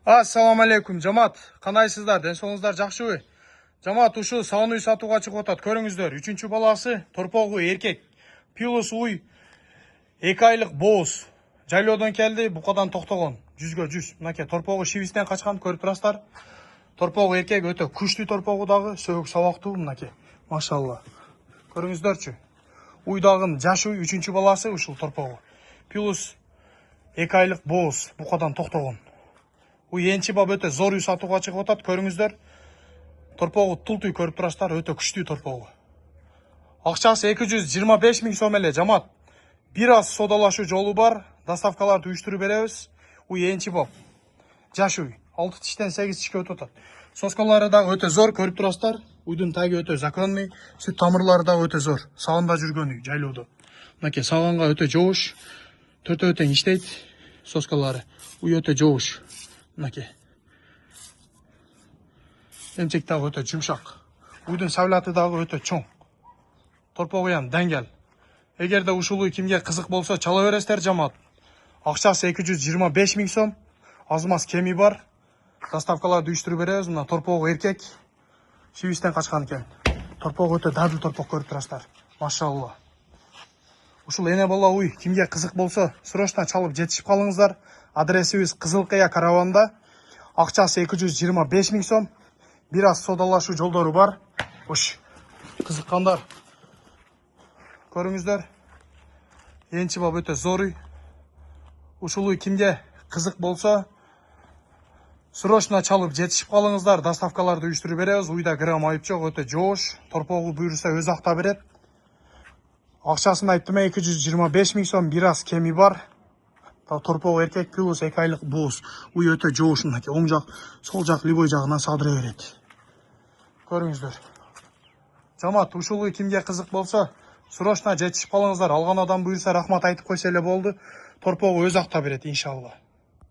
Assalamu alaikum жамаат. Кандайсыздар? Ден соңуңуздар жакшыбы? Жамаат, ушу саун үй сатууга чыгып атат. Көрүңүздөр, 3-чү баласы, торпогу эркек. Пилус уй 2 айлык бооз. Жайлоодон келди, букадан токтогон. 100гө 100. Мынакей торпогу шибистен качкан, көрүп турасыздар. Торпогу эркек өтө күчтүү торпогу дагы, сөөк сабактуу мынакей. Машалла. Көрүңүздөрчү. Уйдагын жаш уй 3-чү баласы ушул торпогу. Пилус 2 айлык бооз, букадан токтогон. Уй энчи баб өтө зор үй сатууга чыгып атат. Көрүңүздөр. Торпогу тултуй көрүп турасыздар, өтө күчтүү торпогу. Акчасы 225 миң сом эле жамаат. Бир аз содалашуу жолу бар. Доставкаларды уюштуруп беребиз. Уй энчи баб. Жаш уй. 6 тиштен 8 тишке өтүп атат. Соскалары да өтө зор, көрүп турасыздар. Уйдун таги өтө законный. Сүт тамырлары да өтө зор. Сагында жүргөн үй жайлоодо. Мынакей саганга өтө жоош. Төртөө тең иштейт. Соскалары. Уй өтө жоош. Мынакей. Эмчек дагы өтө жумшак. Уйдун савлаты дагы өтө чоң. Торпогу ham деңгел. Эгерде ушул уй кимге кызык болсо чала бересиздер жамаат. Акчасы 225 миң сом. Азмаз кеми бар. Доставкаларды уюштуруп беребиз. Мына торпогу эркек. Шибистен качкан экен. Торпогу өтө дадыл торпок, көрүп турасыздар. Машалла. Ушул эне бала уй кимге кызык болсо срочно чалып жетишип калыңыздар. Адресибиз Кызылкыя караванда. Акчасы 225 миң сом. Бир аз содалашуу жолдору бар. Уш. Кызыккандар. Көрүңүздөр. Энчи баб өтө зор үй. Ушул уй кимге кызык болсо срочно чалып жетишип калыңыздар. Доставкаларды уюштуруп беребиз. Уйда грамм айып жок, өтө жоош. Торпогу буйруса өз акта берет. Акчасын айттым, 225 миң сом. Бир аз кеми бар. Торпогу эркек, плюс 2 айлык бооз. Уй өтө жоош мынакей. Оң жак, сол жак любой жагынан садыра берет. Көрүңүздөр. Жамаат, ушул уй кимге кызык болсо срочно жетишип калыңыздар. Алган адам буйруса рахмат айтып койсо эле болду. Торпогу өз акта берет иншалла.